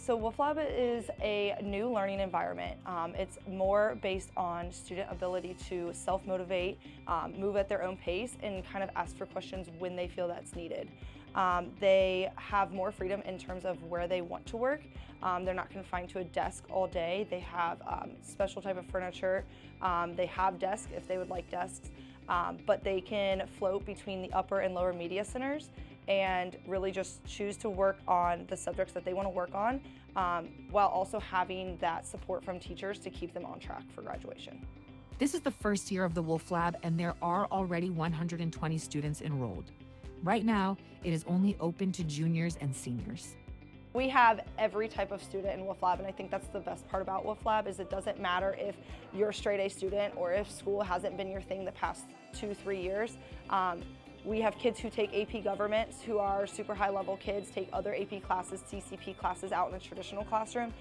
So Wolf Lab is a new learning environment. It's more based on student ability to self-motivate, move at their own pace, and kind of ask for questions when they feel that's needed. They have more freedom in terms of where they want to work. They're not confined to a desk all day. They have special type of furniture. They have desks if they would like desks, but they can float between the upper and lower media centers and really just choose to work on the subjects that they want to work on, while also having that support from teachers to keep them on track for graduation. This is the first year of the Wolf Lab, and there are already 120 students enrolled. Right now, it is only open to juniors and seniors. We have every type of student in Wolf Lab, and I think that's the best part about Wolf Lab is it doesn't matter if you're a straight A student or if school hasn't been your thing the past 2-3 years. We have kids who take AP Governments, who are super high level kids, take other AP classes, CCP classes out in a traditional classroom.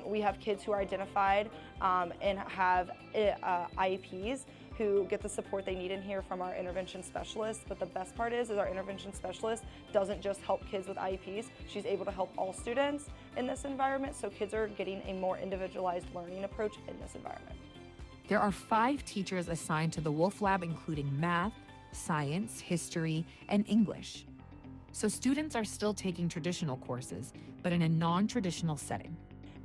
We have kids who are identified and have IEPs who get the support they need in here from our intervention specialists. But the best part is our intervention specialist doesn't just help kids with IEPs, she's able to help all students in this environment, so kids are getting a more individualized learning approach in this environment. There are 5 teachers assigned to the Wolf Lab, including math, science, history, and English. So students are still taking traditional courses, but in a non-traditional setting.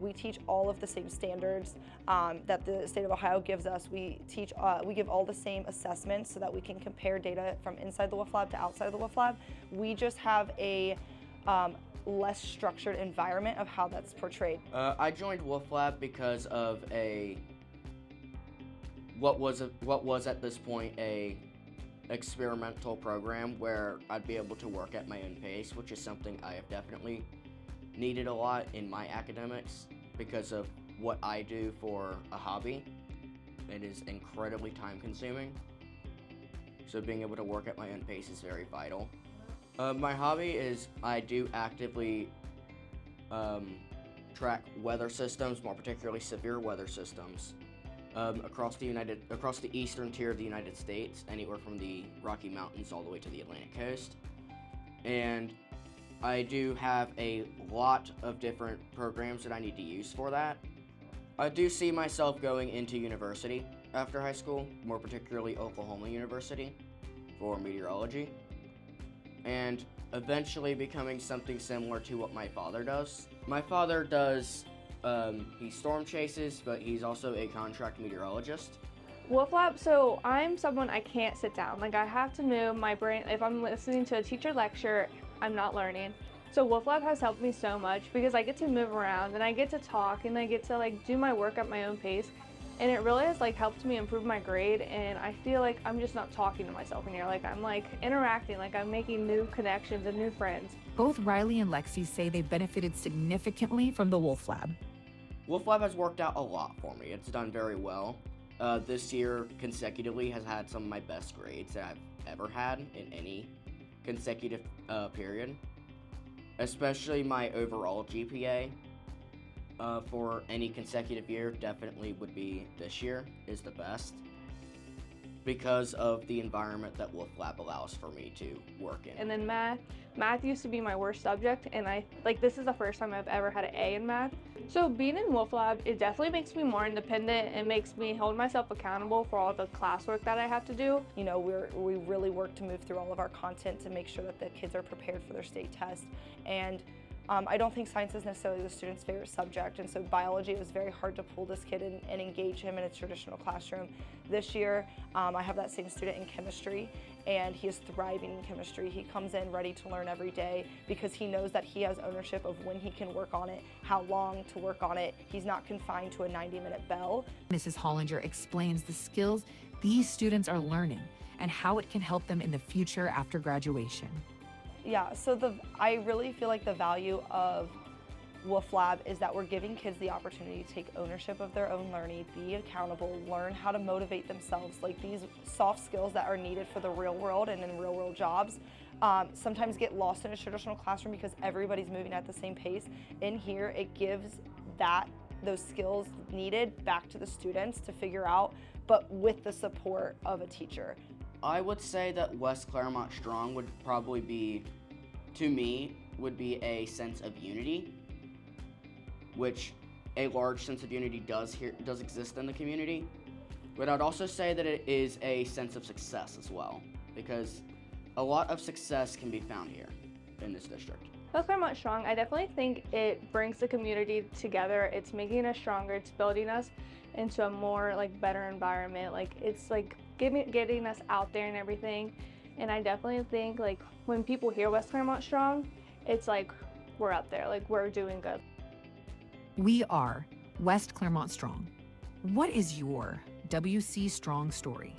We teach all of the same standards that the state of Ohio gives us. We give all the same assessments so that we can compare data from inside the Wolf Lab to outside the Wolf Lab. We just have a less structured environment of how that's portrayed. I joined Wolf Lab because of what was at this point a experimental program where I'd be able to work at my own pace, which is something I have definitely needed a lot in my academics because of what I do for a hobby. It is incredibly time consuming, so being able to work at my own pace is very vital. My hobby is I do actively track weather systems, more particularly severe weather systems, across the eastern tier of the United States, anywhere from the Rocky Mountains all the way to the Atlantic coast. And I do have a lot of different programs that I need to use for that. I do see myself going into university after high school, more particularly Oklahoma University for meteorology, and eventually becoming something similar to what my father does. My father does he storm chases, but he's also a contract meteorologist. Wolf Lab, so I'm someone I can't sit down. Like I have to move my brain. If I'm listening to a teacher lecture, I'm not learning. So Wolf Lab has helped me so much because I get to move around and I get to talk and I get to like do my work at my own pace. And it really has like helped me improve my grade, and I feel like I'm just not talking to myself in here. Like I'm like interacting, like I'm making new connections and new friends. Both Riley and Lexi say they benefited significantly from the Wolf Lab. Wolf Lab has worked out a lot for me. It's done very well. This year consecutively has had some of my best grades that I've ever had in any consecutive period. Especially my overall GPA for any consecutive year definitely would be this year is the best because of the environment that Wolf Lab allows for me to work in. And then math used to be my worst subject, and this is the first time I've ever had an A in math. So being in Wolf Lab, it definitely makes me more independent and makes me hold myself accountable for all the classwork that I have to do. You know, we really work to move through all of our content to make sure that the kids are prepared for their state test. And I don't think science is necessarily the student's favorite subject, and so biology, it was very hard to pull this kid in and engage him in a traditional classroom. This year, I have that same student in chemistry, and he is thriving in chemistry. He comes in ready to learn every day because he knows that he has ownership of when he can work on it, how long to work on it. He's not confined to a 90-minute bell. Mrs. Hollinger explains the skills these students are learning and how it can help them in the future after graduation. Yeah, so I really feel like the value of Wolf Lab is that we're giving kids the opportunity to take ownership of their own learning, be accountable, learn how to motivate themselves, like these soft skills that are needed for the real world and in real world jobs. Sometimes get lost in a traditional classroom because everybody's moving at the same pace. In here, it gives those skills needed back to the students to figure out, but with the support of a teacher. I would say that West Clermont Strong would probably be, to me, would be a sense of unity. which a large sense of unity does exist in the community. But I'd also say that it is a sense of success as well, because a lot of success can be found here in this district. With Clermont Strong, I definitely think it brings the community together. It's making us stronger. It's building us into a more better environment. It's getting us out there and everything. And I definitely think when people hear West Clermont Strong, it's we're up there, we're doing good. We are West Clermont Strong. What is your WC Strong story?